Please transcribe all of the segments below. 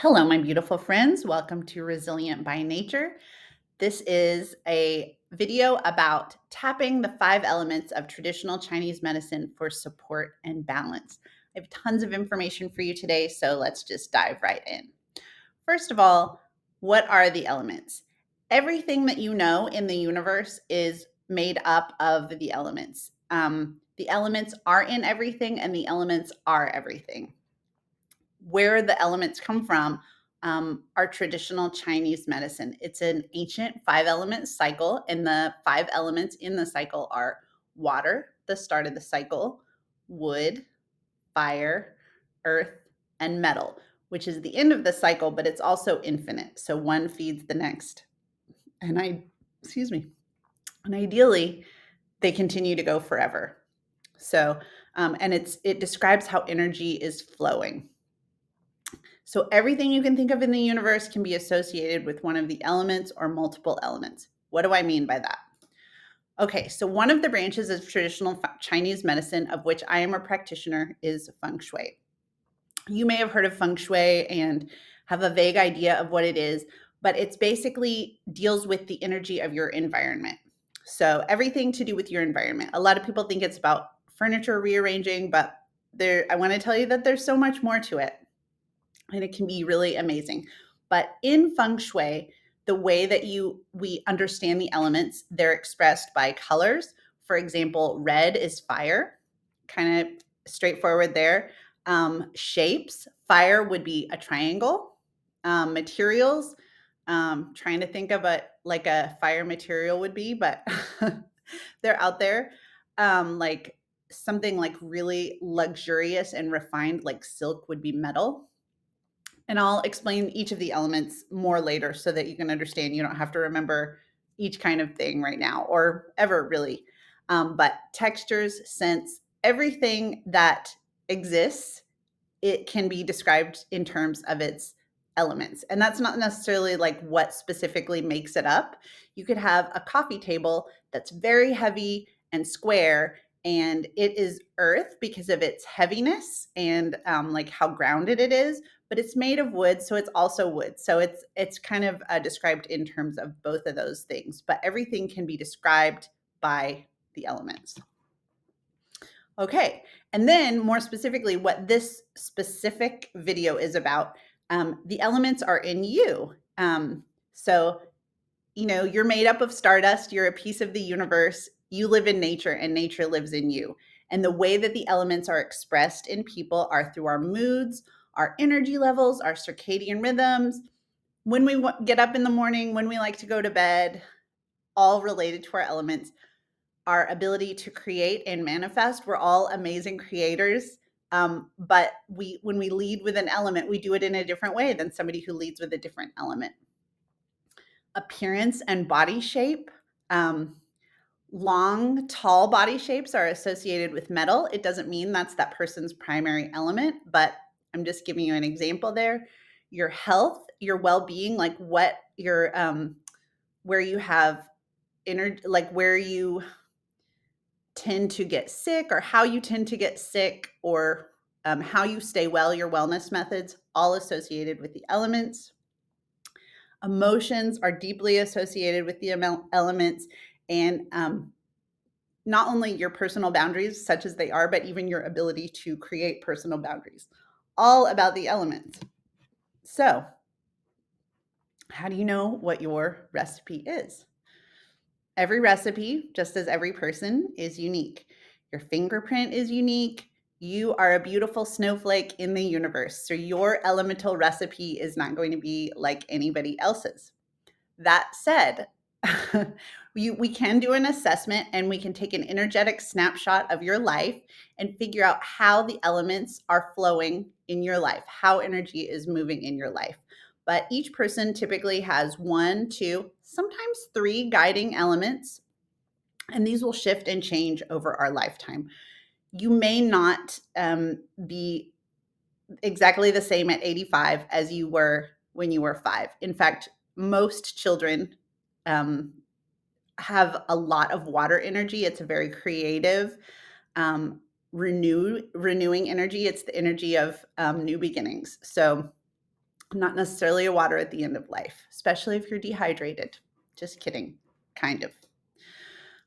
Hello, my beautiful friends. Welcome to Resilient by Nature. This is a video about tapping the 5 elements of traditional Chinese medicine for support and balance. I have tons of information for you today, so let's just dive right in. First of all, what are the elements? Everything that you know in the universe is made up of the elements. The elements are in everything, and the elements are everything. Where the elements come from are traditional Chinese medicine. It's an ancient 5 element cycle, and the 5 elements in the cycle are water, the start of the cycle, wood, fire, earth, and metal, which is the end of the cycle, but it's also infinite. So one feeds the next. Excuse me. And ideally, they continue to go forever. So, and it describes how energy is flowing. So everything you can think of in the universe can be associated with one of the elements or multiple elements. What do I mean by that? Okay, so one of the branches of traditional Chinese medicine, of which I am a practitioner, is feng shui. You may have heard of feng shui and have a vague idea of what it is, but it's basically deals with the energy of your environment. So everything to do with your environment. A lot of people think it's about furniture rearranging, but I want to tell you that there's so much more to it, and it can be really amazing. But in feng shui, the way that we understand the elements, they're expressed by colors. For example, red is fire, kind of straightforward there. Shapes, fire would be a triangle. Materials, trying to think of like a fire material would be, but they're out there. Like something like really luxurious and refined, like silk, would be metal. And I'll explain each of the elements more later so that you can understand. You don't have to remember each kind of thing right now or ever really. But textures, scents, everything that exists, it can be described in terms of its elements. And that's not necessarily like what specifically makes it up. You could have a coffee table that's very heavy and square, and it is earth because of its heaviness and like how grounded it is, but it's made of wood, so it's also wood. So it's kind of described in terms of both of those things, but everything can be described by the elements. Okay, and then more specifically, what this specific video is about, the elements are in you. So, you're made up of stardust, you're a piece of the universe, you live in nature, and nature lives in you. And the way that the elements are expressed in people are through our moods, our energy levels, our circadian rhythms, when we get up in the morning, when we like to go to bed, all related to our elements. Our ability to create and manifest. We're all amazing creators. But when we lead with an element, we do it in a different way than somebody who leads with a different element. Appearance and body shape. Long, tall body shapes are associated with metal. It doesn't mean that's that person's primary element, but I'm just giving you an example there. Your health, your well-being, like what your where you have like where you tend to get sick or how you tend to get sick, or how you stay well, your wellness methods, all associated with the elements. Emotions are deeply associated with the elements, and not only your personal boundaries, such as they are, but even your ability to create personal boundaries, all about the elements. So, how do you know what your recipe is? Every recipe, just as every person, is unique. Your fingerprint is unique. You are a beautiful snowflake in the universe. So your elemental recipe is not going to be like anybody else's. That said, we can do an assessment, and we can take an energetic snapshot of your life and figure out how the elements are flowing in your life, how energy is moving in your life. But each person typically has 1, 2, sometimes 3 guiding elements, and these will shift and change over our lifetime. You may not be exactly the same at 85 as you were when you were 5. In fact, most children have a lot of water energy. It's a very creative, renewing energy. It's the energy of new beginnings. So not necessarily a water at the end of life, especially if you're dehydrated. Just kidding, kind of.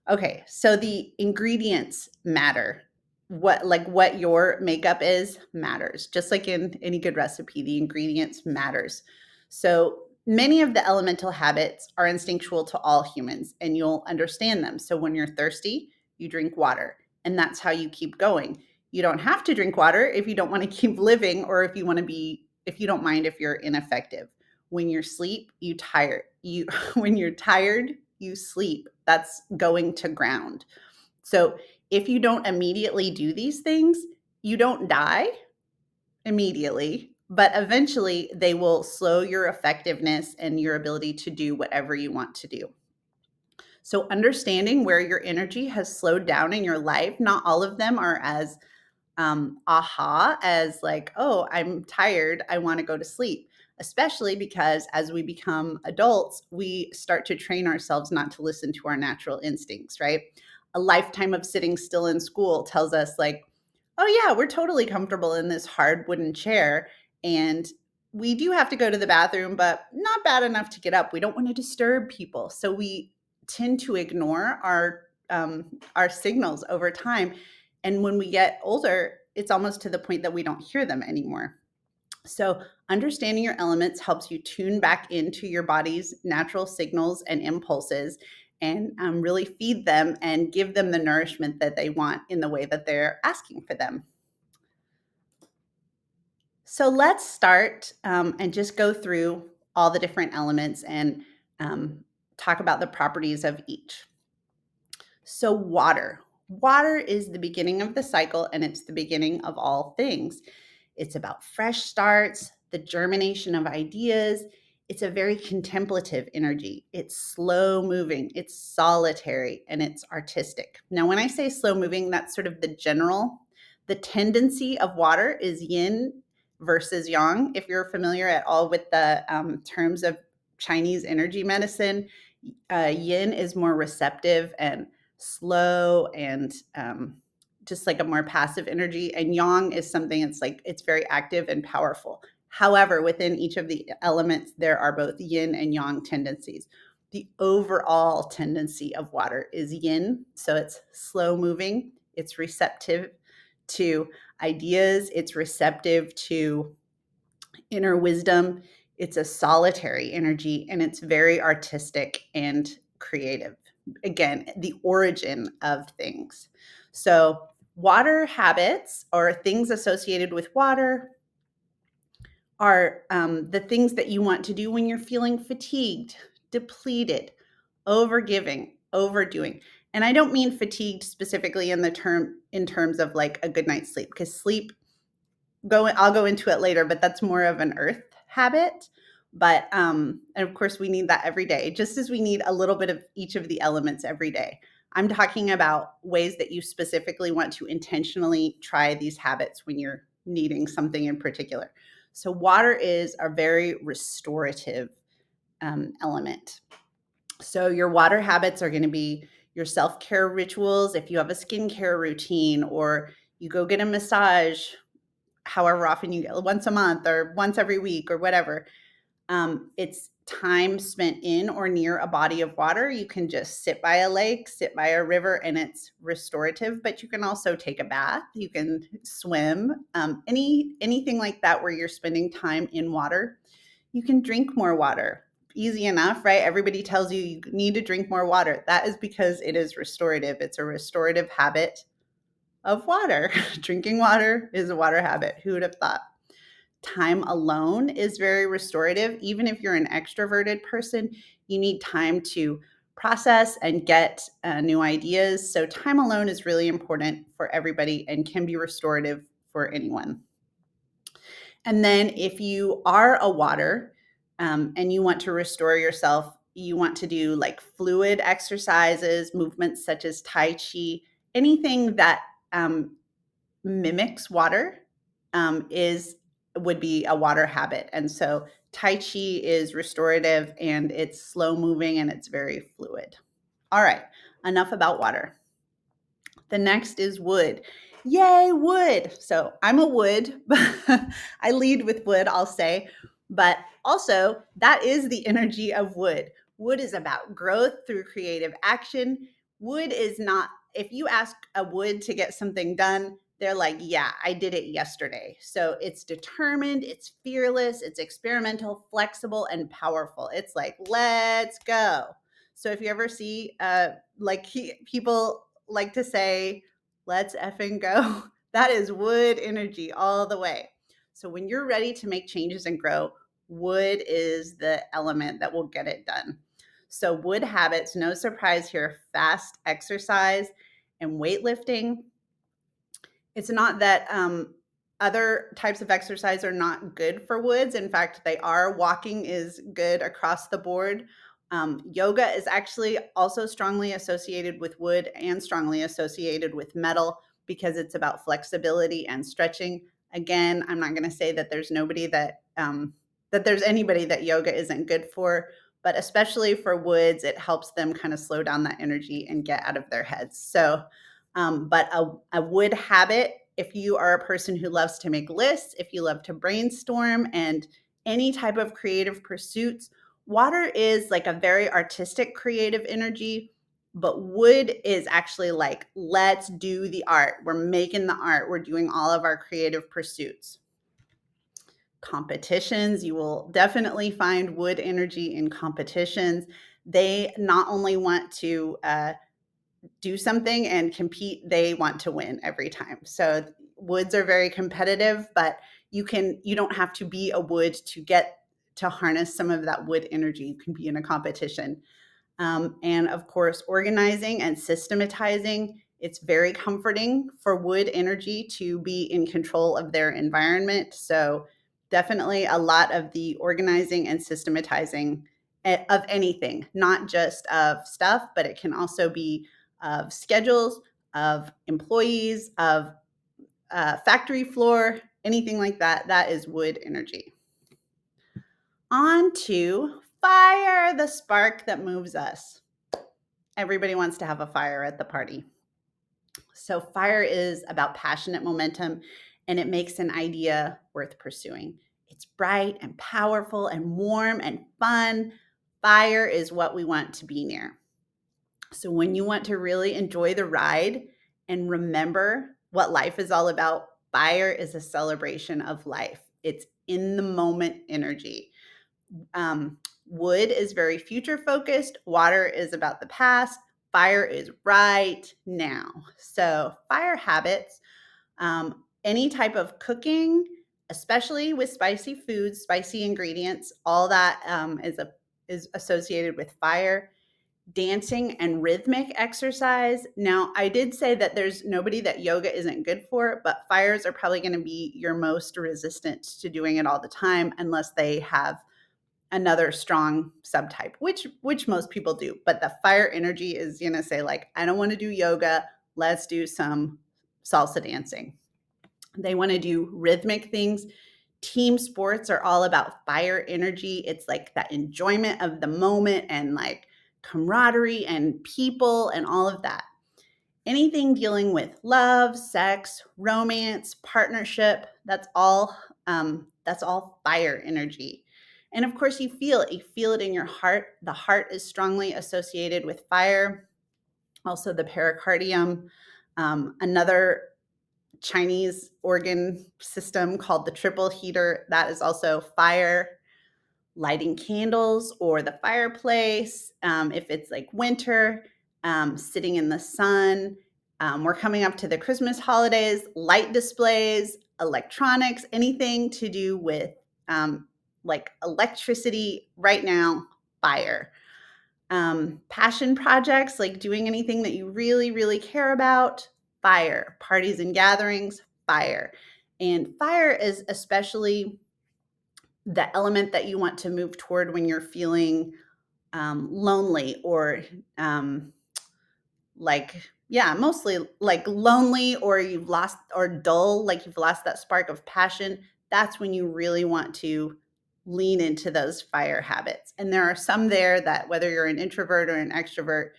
Okay, so the ingredients matter. What your makeup is matters. Just like in any good recipe, the ingredients matters. So many of the elemental habits are instinctual to all humans and you'll understand them. So when you're thirsty, you drink water and that's how you keep going. You don't have to drink water if you don't want to keep living or if you don't mind if you're ineffective. When you're sleep, you tired. You when you're tired, you sleep. That's going to ground. So if you don't immediately do these things, you don't die immediately, but eventually they will slow your effectiveness and your ability to do whatever you want to do. So understanding where your energy has slowed down in your life, not all of them are as aha as like, oh, I'm tired, I want to go to sleep. Especially because as we become adults, we start to train ourselves not to listen to our natural instincts, right? A lifetime of sitting still in school tells us, like, oh, yeah, we're totally comfortable in this hard wooden chair. And we do have to go to the bathroom, but not bad enough to get up. We don't want to disturb people. So we tend to ignore our signals over time, and when we get older, it's almost to the point that we don't hear them anymore. So, understanding your elements helps you tune back into your body's natural signals and impulses and really feed them and give them the nourishment that they want in the way that they're asking for them. So, let's start and just go through all the different elements and um, talk about the properties of each. So, water. Water is the beginning of the cycle and it's the beginning of all things. It's about fresh starts, the germination of ideas. It's a very contemplative energy. It's slow moving, it's solitary, and it's artistic. Now, when I say slow moving, that's sort of the general. The tendency of water is yin versus yang. If you're familiar at all with the terms of Chinese energy medicine, yin is more receptive and slow and just like a more passive energy, and yang is something it's like it's very active and powerful. However, within each of the elements there are both yin and yang tendencies. The overall tendency of water is yin, so it's slow moving, it's receptive to ideas, it's receptive to inner wisdom. It's a solitary energy and it's very artistic and creative. Again, the origin of things. So, water habits or things associated with water are the things that you want to do when you're feeling fatigued, depleted, overgiving, overdoing. And I don't mean fatigued specifically in terms of like a good night's sleep, because sleep I'll go into it later, but that's more of an earth habit. But and of course we need that every day, just as we need a little bit of each of the elements every day. I'm talking about ways that you specifically want to intentionally try these habits when you're needing something in particular. So water is a very restorative element. So your water habits are going to be your self-care rituals. If you have a skincare routine or you go get a massage however often you get, once a month or once every week or whatever. It's time spent in or near a body of water. You can just sit by a lake, sit by a river, and it's restorative. But you can also take a bath. You can swim. Anything like that where you're spending time in water. You can drink more water. Easy enough, right? Everybody tells you you need to drink more water. That is because it is restorative. It's a restorative habit of water. Drinking water is a water habit. Who would have thought? Time alone is very restorative. Even if you're an extroverted person, you need time to process and get new ideas. So, time alone is really important for everybody and can be restorative for anyone. And then, if you are a water and you want to restore yourself, you want to do like fluid exercises, movements such as Tai Chi, anything that mimics water is would be a water habit. And so Tai Chi is restorative and it's slow moving and it's very fluid. All right, enough about water. The next is wood. Yay, wood. So I'm a wood. I lead with wood, I'll say. But also, that is the energy of wood. Wood is about growth through creative action. Wood is not, if you ask a wood to get something done, they're like, yeah, I did it yesterday. So it's determined, it's fearless, it's experimental, flexible, and powerful. It's like, let's go. So if you ever see, people like to say, let's effing go, that is wood energy all the way. So when you're ready to make changes and grow, wood is the element that will get it done. So wood habits, no surprise here, fast exercise and weightlifting. It's not that other types of exercise are not good for woods. In fact, they are. Walking is good across the board. Yoga is actually also strongly associated with wood and strongly associated with metal because it's about flexibility and stretching. Again, I'm not going to say that there's nobody that there's anybody that yoga isn't good for, but especially for woods, it helps them kind of slow down that energy and get out of their heads. So but a wood habit, if you are a person who loves to make lists, if you love to brainstorm and any type of creative pursuits, water is like a very artistic creative energy, but wood is actually like, let's do the art. We're making the art. We're doing all of our creative pursuits. Competitions, you will definitely find wood energy in competitions. They not only want to do something and compete, they want to win every time. So woods are very competitive, but you don't have to be a wood to get to harness some of that wood energy. You can be in a competition. And of course, organizing and systematizing. It's very comforting for wood energy to be in control of their environment. So definitely a lot of the organizing and systematizing of anything, not just of stuff, but it can also be of schedules, of employees, of factory floor, anything like that. That is wood energy. On to fire, the spark that moves us. Everybody wants to have a fire at the party. So, fire is about passionate momentum and it makes an idea worth pursuing. It's bright and powerful and warm and fun. Fire is what we want to be near. So, when you want to really enjoy the ride and remember what life is all about, fire is a celebration of life. It's in the moment energy. Um, Wood is very future focused. Water is about the past. Fire is right now. So, fire habits, any type of cooking, especially with spicy foods, spicy ingredients, all that is associated with fire. Dancing and rhythmic exercise. Now, I did say that there's nobody that yoga isn't good for, but fires are probably going to be your most resistant to doing it all the time unless they have another strong subtype, which most people do. But the fire energy is going to say like, I don't want to do yoga, let's do some salsa dancing. They want to do rhythmic things. Team sports are all about fire energy. It's like that enjoyment of the moment and like camaraderie and people and all of that. Anything dealing with love, sex, romance, partnership, that's all fire energy. And of course, you feel it in your heart. The heart is strongly associated with fire, also the pericardium. Another Chinese organ system called the triple heater, that is also fire. Lighting candles or the fireplace. If it's like winter, sitting in the sun. We're coming up to the Christmas holidays, light displays, electronics, anything to do with like electricity right now, fire. Passion projects, like doing anything that you really, really care about, fire. Parties and gatherings, fire. And fire is especially the element that you want to move toward when you're feeling lonely or mostly like lonely or you've lost or dull, like you've lost that spark of passion. That's when you really want to lean into those fire habits. And there are some there that whether you're an introvert or an extrovert,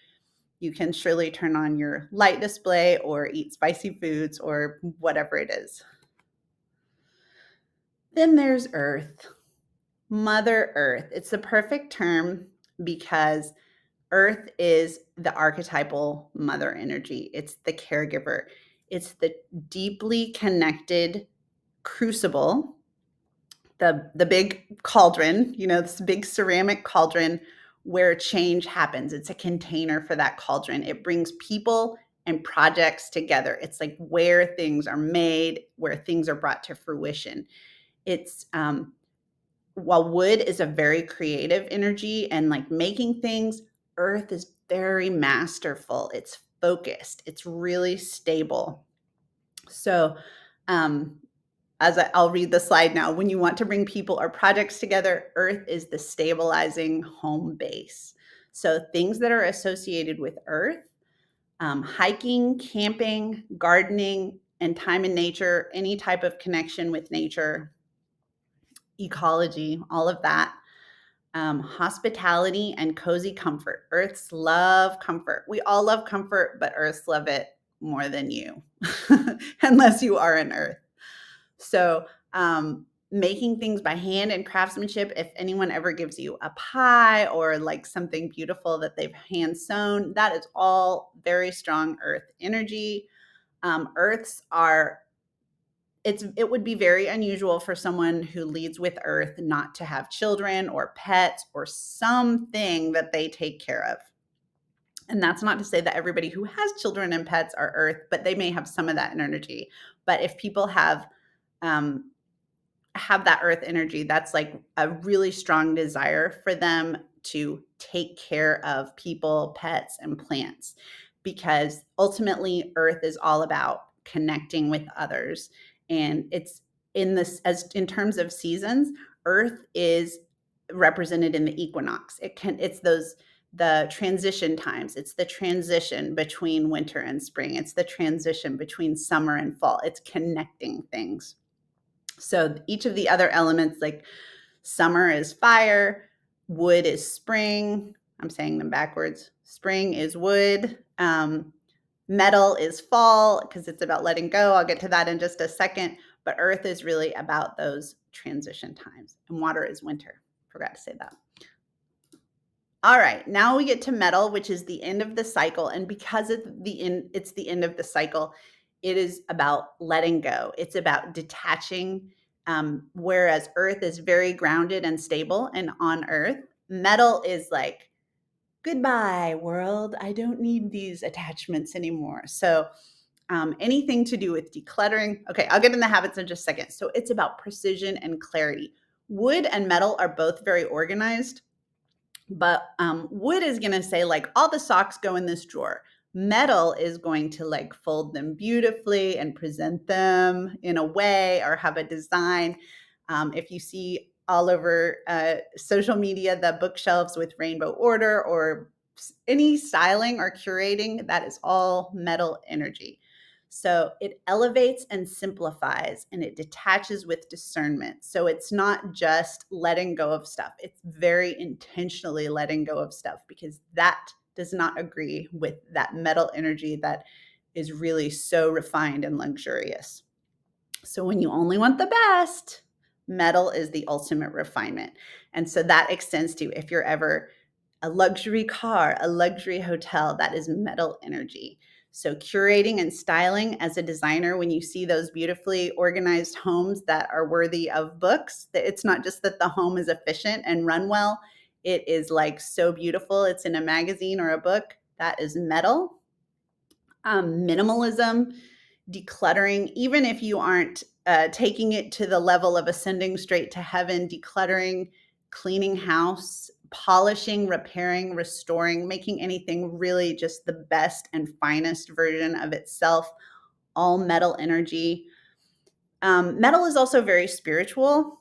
you can surely turn on your light display or eat spicy foods or whatever it is. Then there's earth. Mother Earth. It's the perfect term because Earth is the archetypal mother energy. It's the caregiver. It's the deeply connected crucible, the big cauldron, this big ceramic cauldron where change happens. It's a container for that cauldron. It brings people and projects together. It's like where things are made, where things are brought to fruition. It's while wood is a very creative energy and like making things, earth is very masterful. It's focused. It's really stable. So, um, I'll read the slide now. When you want to bring people or projects together, earth is the stabilizing home base. So things that are associated with earth, hiking, camping, gardening, and time in nature, any type of connection with nature, ecology, all of that. Hospitality and cozy comfort. Earths love comfort. We all love comfort, but Earths love it more than you, unless you are an Earth. So, making things by hand and craftsmanship, if anyone ever gives you a pie or like something beautiful that they've hand sewn, that is all very strong Earth energy. Earths are it would be very unusual for someone who leads with earth not to have children or pets or something that they take care of. And that's not to say that everybody who has children and pets are earth, but they may have some of that energy. But if people um, have that earth energy, that's like a really strong desire for them to take care of people, pets, and plants, because ultimately earth is all about connecting with others. And it's in this, as in terms of seasons, earth is represented in the equinox. It's those, the transition times. It's the transition between winter and spring. It's the transition between summer and fall. It's connecting things. So each of the other elements, like summer is fire, wood is spring. I'm saying them backwards. Spring is wood. Metal is fall because it's about letting go. I'll get to that in just a second. But earth is really about those transition times. And water is winter. Forgot to say that. All right, now we get to metal, which is the end of the cycle. And because it's the end of the cycle, it is about letting go. It's about detaching. Whereas earth is very grounded and stable and on earth, metal is like, goodbye, world. I don't need these attachments anymore. So anything to do with decluttering. Okay, I'll get in the habits in just a second. So it's about precision and clarity. Wood and metal are both very organized. But wood is going to say, like, all the socks go in this drawer. Metal is going to like fold them beautifully and present them in a way or have a design. If you see all over social media, the bookshelves with rainbow order or any styling or curating, that is all metal energy. So it elevates and simplifies and it detaches with discernment. So it's not just letting go of stuff, it's very intentionally letting go of stuff because that does not agree with that metal energy that is really so refined and luxurious. So when you only want the best, metal is the ultimate refinement. And so that extends to if you're ever a luxury car, a luxury hotel, that is metal energy. So curating and styling as a designer, when you see those beautifully organized homes that are worthy of books, that it's not just that the home is efficient and run well, it is like so beautiful. It's in a magazine or a book. That is metal. Minimalism, decluttering, even if you aren't taking it to the level of ascending straight to heaven, decluttering, cleaning house, polishing, repairing, restoring, making anything really just the best and finest version of itself, all metal energy. Metal is also very spiritual.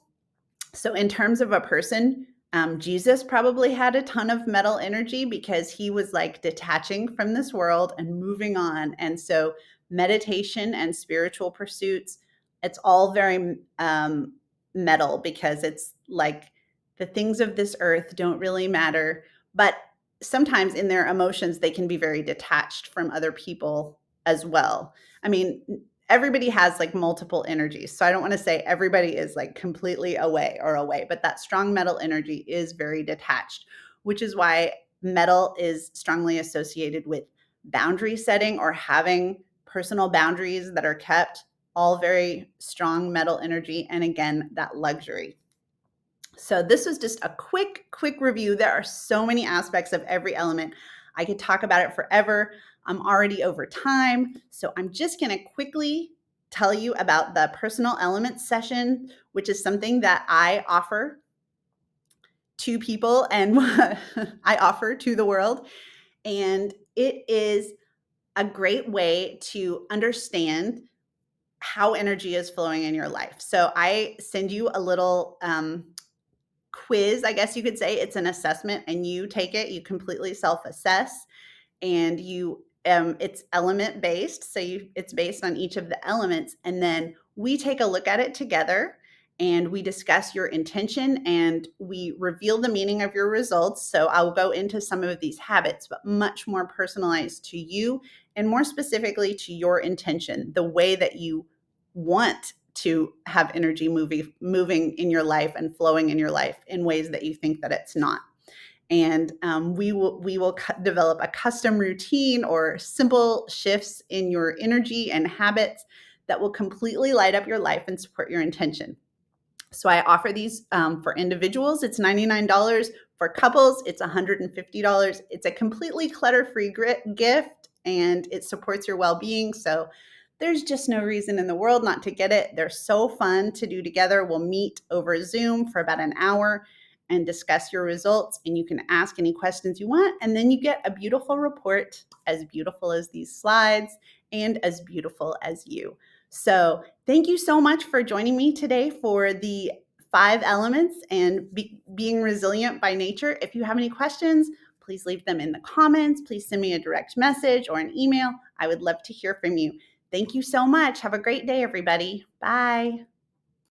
So, in terms of a person, Jesus probably had a ton of metal energy because he was like detaching from this world and moving on. And so, meditation and spiritual pursuits, it's all very metal because it's like the things of this earth don't really matter. But sometimes in their emotions, they can be very detached from other people as well. I mean, everybody has like multiple energies. So I don't want to say everybody is like completely away, but that strong metal energy is very detached, which is why metal is strongly associated with boundary setting or having personal boundaries that are kept, all very strong metal energy. And again, that luxury. So this was just a quick review. There are so many aspects of every element. I could talk about it forever. I'm already over time. So I'm just going to quickly tell you about the personal elements session, which is something that I offer to people and I offer to the world. And it is a great way to understand how energy is flowing in your life. So I send you a little quiz, I guess you could say. It's an assessment, and you take it, you completely self-assess, and you it's element based, so it's based on each of the elements, and then we take a look at it together and we discuss your intention and we reveal the meaning of your results. So I'll go into some of these habits, but much more personalized to you and more specifically to your intention, the way that you want to have energy moving in your life and flowing in your life in ways that you think that it's not. And we will develop a custom routine or simple shifts in your energy and habits that will completely light up your life and support your intention. So I offer these for individuals. It's $99. For couples, it's $150. It's a completely clutter-free gift, and it supports your well-being. So there's just no reason in the world not to get it. They're so fun to do together. We'll meet over Zoom for about an hour and discuss your results, and you can ask any questions you want, and then you get a beautiful report, as beautiful as these slides and as beautiful as you. So thank you so much for joining me today for the 5 elements and being resilient by nature. If you have any questions, please leave them in the comments. Please send me a direct message or an email. I would love to hear from you. Thank you so much. Have a great day, everybody. Bye.